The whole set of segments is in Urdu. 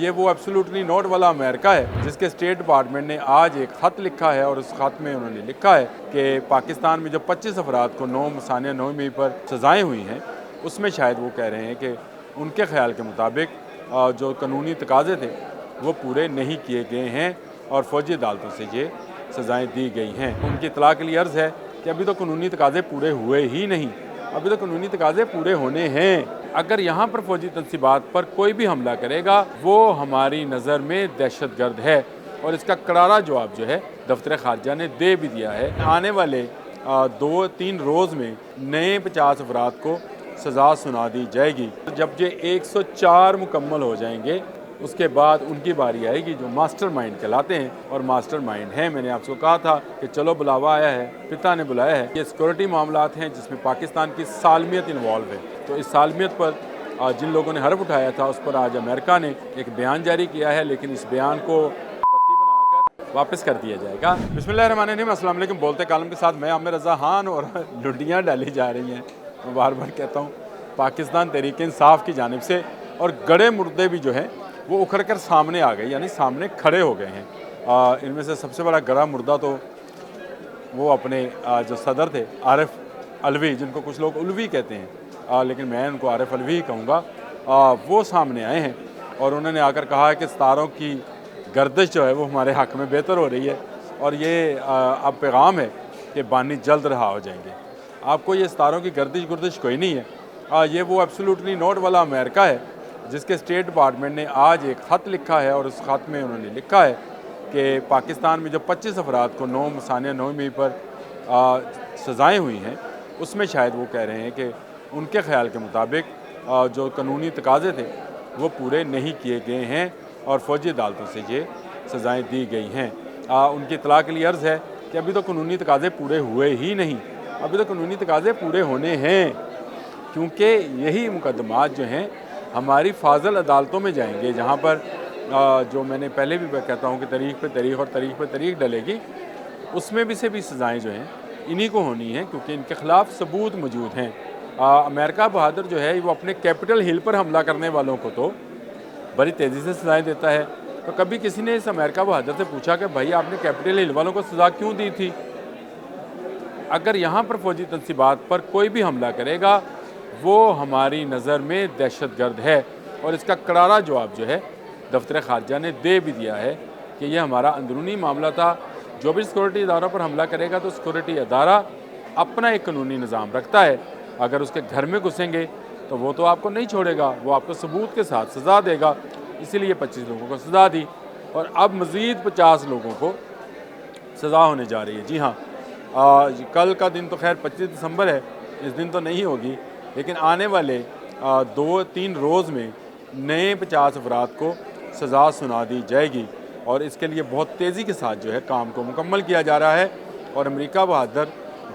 یہ وہ ایبسولوٹلی نوٹ والا امریکہ ہے جس کے اسٹیٹ ڈپارٹمنٹ نے آج ایک خط لکھا ہے اور اس خط میں انہوں نے لکھا ہے کہ پاکستان میں جو 25 افراد کو 9 ثانیہ 9 مئی پر سزائیں ہوئی ہیں اس میں شاید وہ کہہ رہے ہیں کہ ان کے خیال کے مطابق جو قانونی تقاضے تھے وہ پورے نہیں کیے گئے ہیں اور فوجی عدالتوں سے یہ سزائیں دی گئی ہیں۔ ان کی اطلاع کے لیے عرض ہے کہ ابھی تو قانونی تقاضے پورے ہوئے ہی نہیں، ابھی تو قانونی تقاضے پورے ہونے ہیں۔ اگر یہاں پر فوجی تنصیبات پر کوئی بھی حملہ کرے گا وہ ہماری نظر میں دہشت گرد ہے، اور اس کا کرارا جواب جو ہے دفتر خارجہ نے دے بھی دیا ہے۔ آنے والے 2-3 روز میں نئے 50 افراد کو سزا سنا دی جائے گی۔ جب یہ 104 مکمل ہو جائیں گے اس کے بعد ان کی باری آئے گی جو ماسٹر مائنڈ کہلاتے ہیں، اور ماسٹر مائنڈ ہیں، میں نے آپ کو کہا تھا کہ چلو بلاوا آیا ہے، پتا نے بلایا ہے۔ یہ سیکورٹی معاملات ہیں جس میں پاکستان کی سالمیت انوالو ہے، تو اس سالمیت پر جن لوگوں نے حرف اٹھایا تھا اس پر آج امریکہ نے ایک بیان جاری کیا ہے، لیکن اس بیان کو پتی بنا کر واپس کر دیا جائے گا۔ بسم اللہ الرحمن الرحیم، السلام علیکم۔ بولتے کالم کے ساتھ میں عامر رضا خان، اور لڈیاں ڈالی جا رہی ہیں، میں بار بار کہتا ہوں، پاکستان تحریک انصاف کی جانب سے، اور گڑے مردے بھی جو ہیں وہ اکھڑ کر سامنے آ گئے، یعنی سامنے کھڑے ہو گئے ہیں۔ ان میں سے سب سے بڑا گڑا مردہ تو وہ اپنے جو صدر تھے عارف علوی، جن کو کچھ لوگ علوی کہتے ہیں لیکن میں ان کو عارف علوی ہی کہوں گا، وہ سامنے آئے ہیں اور انہوں نے آ کر کہا ہے کہ ستاروں کی گردش جو ہے وہ ہمارے حق میں بہتر ہو رہی ہے، اور یہ اب پیغام ہے کہ بانی جلد رہا ہو جائیں گے۔ آپ کو یہ ستاروں کی گردش کوئی نہیں ہے، یہ وہ ایبسولوٹلی نوٹ والا امریکہ ہے جس کے اسٹیٹ ڈپارٹمنٹ نے آج ایک خط لکھا ہے اور اس خط میں انہوں نے لکھا ہے کہ پاکستان میں جو 25 افراد کو 9 ثانیہ 9 مئی پر سزائیں ہوئی ہیں اس میں شاید وہ کہہ رہے ہیں کہ ان کے خیال کے مطابق جو قانونی تقاضے تھے وہ پورے نہیں کیے گئے ہیں اور فوجی عدالتوں سے یہ سزائیں دی گئی ہیں۔ ان کی اطلاع کے لیے عرض ہے کہ ابھی تو قانونی تقاضے پورے ہوئے ہی نہیں، ابھی تو قانونی تقاضے پورے ہونے ہیں، کیونکہ یہی مقدمات جو ہیں ہماری فاضل عدالتوں میں جائیں گے، جہاں پر جو میں نے پہلے بھی کہتا ہوں کہ تاریخ پہ تاریخ اور تاریخ پہ تاریخ ڈلے گی، اس میں بھی سے بھی سزائیں جو ہیں انہی کو ہونی ہیں، کیونکہ ان کے خلاف ثبوت موجود ہیں۔ امریکہ بہادر جو ہے وہ اپنے کیپٹل ہل پر حملہ کرنے والوں کو تو بڑی تیزی سے سزائیں دیتا ہے، تو کبھی کسی نے اس امریکہ بہادر سے پوچھا کہ بھائی آپ نے کیپٹل ہل والوں کو سزا کیوں دی تھی؟ اگر یہاں پر فوجی تنصیبات پر کوئی بھی حملہ کرے گا وہ ہماری نظر میں دہشت گرد ہے، اور اس کا کرارا جواب جو ہے دفتر خارجہ نے دے بھی دیا ہے کہ یہ ہمارا اندرونی معاملہ تھا۔ جو بھی سیکورٹی اداروں پر حملہ کرے گا تو سیکورٹی ادارہ اپنا ایک قانونی نظام رکھتا ہے، اگر اس کے گھر میں گھسیں گے تو وہ تو آپ کو نہیں چھوڑے گا، وہ آپ کو ثبوت کے ساتھ سزا دے گا، اسی لیے 25 لوگوں کو سزا دی، اور اب مزید 50 لوگوں کو سزا ہونے جا رہی ہے۔ جی ہاں، کل کا دن تو خیر 25 دسمبر ہے، اس دن تو نہیں ہوگی، لیکن آنے والے 2-3 روز میں نئے 50 افراد کو سزا سنا دی جائے گی، اور اس کے لیے بہت تیزی کے ساتھ جو ہے کام کو مکمل کیا جا رہا ہے، اور امریکہ بہادر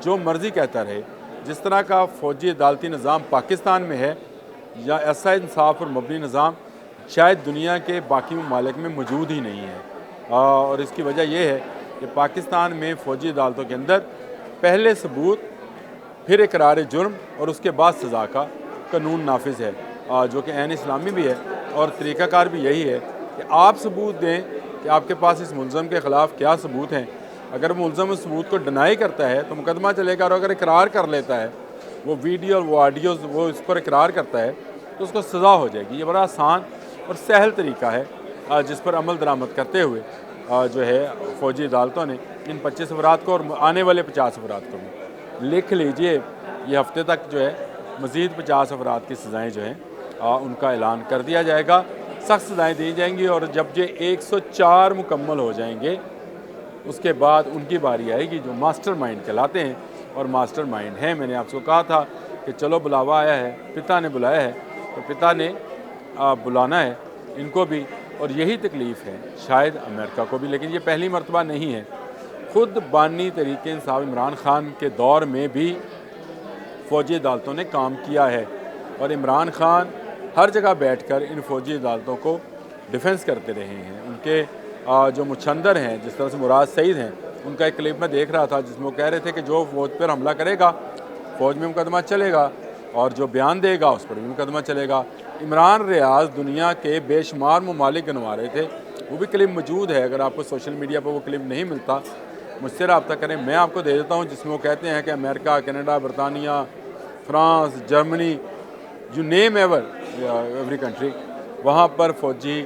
جو مرضی کہتا رہے، جس طرح کا فوجی عدالتی نظام پاکستان میں ہے یا ایسا انصاف پر مبنی نظام شاید دنیا کے باقی ممالک میں موجود ہی نہیں ہے، اور اس کی وجہ یہ ہے کہ پاکستان میں فوجی عدالتوں کے اندر پہلے ثبوت، پھر اقرار جرم اور اس کے بعد سزا کا قانون نافذ ہے، جو کہ عین اسلامی بھی ہے، اور طریقہ کار بھی یہی ہے کہ آپ ثبوت دیں کہ آپ کے پاس اس ملزم کے خلاف کیا ثبوت ہیں۔ اگر ملزم اس ثبوت کو ڈینائی کرتا ہے تو مقدمہ چلے گا، اور اگر اقرار کر لیتا ہے، وہ ویڈیو اور وہ آڈیوز وہ اس پر اقرار کرتا ہے تو اس کو سزا ہو جائے گی۔ یہ بڑا آسان اور سہل طریقہ ہے جس پر عمل درآمد کرتے ہوئے جو ہے فوجی عدالتوں نے ان 25 افراد کو اور آنے والے 50 افراد کو بھی لکھ لیجئے، یہ ہفتے تک جو ہے مزید 50 افراد کی سزائیں جو ہیں ان کا اعلان کر دیا جائے گا، سخت سزائیں دی جائیں گی، اور جب یہ 104 مکمل ہو جائیں گے اس کے بعد ان کی باری آئے گی جو ماسٹر مائنڈ کہلاتے ہیں، اور ماسٹر مائنڈ ہیں، میں نے آپ کو کہا تھا کہ چلو بلاوا آیا ہے، پتا نے بلایا ہے، تو پتا نے بلانا ہے ان کو بھی، اور یہی تکلیف ہے شاید امریکہ کو بھی، لیکن یہ پہلی مرتبہ نہیں ہے۔ خود بانی تحریک انصاف عمران خان کے دور میں بھی فوجی عدالتوں نے کام کیا ہے، اور عمران خان ہر جگہ بیٹھ کر ان فوجی عدالتوں کو ڈیفنس کرتے رہے ہیں۔ ان کے جو مچھندر ہیں، جس طرح سے مراد سعید ہیں، ان کا ایک کلپ میں دیکھ رہا تھا جس میں وہ کہہ رہے تھے کہ جو فوج پر حملہ کرے گا فوج میں مقدمہ چلے گا، اور جو بیان دے گا اس پر بھی مقدمہ چلے گا۔ عمران ریاض دنیا کے بے شمار ممالک گنوا رہے تھے، وہ بھی کلپ موجود ہے، اگر آپ کو سوشل میڈیا پر وہ کلپ نہیں ملتا مجھ سے رابطہ کریں، میں آپ کو دے دیتا ہوں، جس میں وہ کہتے ہیں کہ امریکہ، کینیڈا، برطانیہ، France, Germany, you name every country, وہاں پر فوجی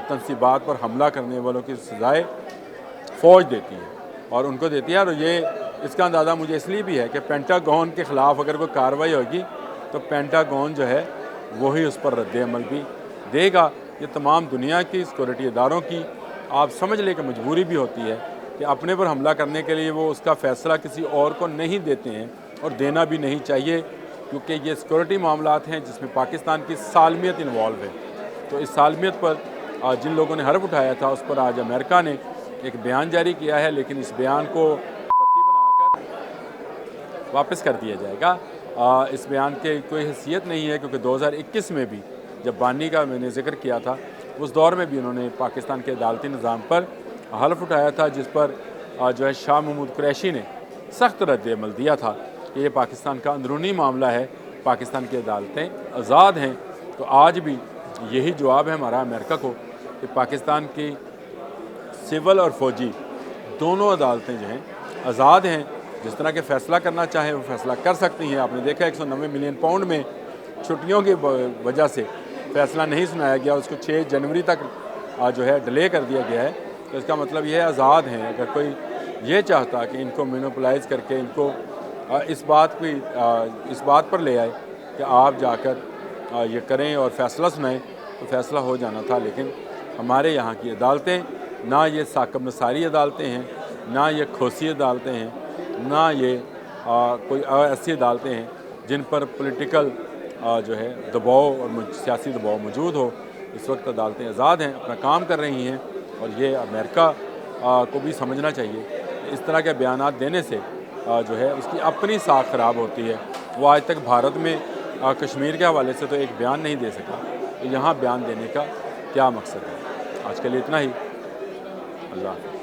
تنصیبات پر حملہ کرنے والوں کی سزائے فوج دیتی ہے اور ان کو دیتی ہے، اور یہ اس کا اندازہ مجھے اس لیے بھی ہے کہ پینٹاگون کے خلاف اگر کوئی کارروائی ہوگی تو پینٹاگون جو ہے وہی اس پر رد عمل بھی دے گا۔ یہ تمام دنیا کی سیکورٹی اداروں کی آپ سمجھ لیں کہ مجبوری بھی ہوتی ہے کہ اپنے پر حملہ کرنے کے لیے وہ اس کا فیصلہ کسی اور کو نہیں دیتے ہیں، اور دینا بھی نہیں چاہیے، کیونکہ یہ سیکورٹی معاملات ہیں جس میں پاکستان کی سالمیت انوالو ہے۔ تو اس سالمیت پر جن لوگوں نے حرف اٹھایا تھا اس پر آج امریکہ نے ایک بیان جاری کیا ہے، لیکن اس بیان کو بتی بنا کر واپس کر دیا جائے گا۔ اس بیان کی کوئی حیثیت نہیں ہے، کیونکہ 2021 میں بھی جب بانی کا میں نے ذکر کیا تھا اس دور میں بھی انہوں نے پاکستان کے عدالتی نظام پر حلف اٹھایا تھا، جس پر جو ہے شاہ محمود قریشی نے سخت رد عمل دیا تھا کہ یہ پاکستان کا اندرونی معاملہ ہے، پاکستان کی عدالتیں آزاد ہیں۔ تو آج بھی یہی جواب ہے ہمارا امریکہ کو کہ پاکستان کی سول اور فوجی دونوں عدالتیں جو ہیں آزاد ہیں، جس طرح کے فیصلہ کرنا چاہیں وہ فیصلہ کر سکتی ہیں۔ آپ نے دیکھا 190 ملین پاؤنڈ میں چھٹیوں کی وجہ سے فیصلہ نہیں سنایا گیا، اس کو 6 جنوری تک جو ہے ڈیلے کر دیا گیا ہے، تو اس کا مطلب یہ آزاد ہیں۔ اگر کوئی یہ چاہتا کہ ان کو مینوپلائز کر کے ان کو اس بات پر لے آئے کہ آپ جا کر یہ کریں اور فیصلہ سنائیں تو فیصلہ ہو جانا تھا، لیکن ہمارے یہاں کی عدالتیں نہ یہ ثاقب نثاری عدالتیں ہیں، نہ یہ کھوسی عدالتیں ہیں، نہ یہ کوئی ایسی عدالتیں ہیں جن پر پولیٹیکل جو ہے دباؤ اور سیاسی دباؤ موجود ہو۔ اس وقت عدالتیں آزاد ہیں، اپنا کام کر رہی ہیں، اور یہ امریکہ کو بھی سمجھنا چاہیے کہ اس طرح کے بیانات دینے سے جو ہے اس کی اپنی ساکھ خراب ہوتی ہے۔ وہ آج تک بھارت میں کشمیر کے حوالے سے تو ایک بیان نہیں دے سکا، تو یہاں بیان دینے کا کیا مقصد ہے؟ آج کے لیے اتنا ہی۔ اللہ حافظ۔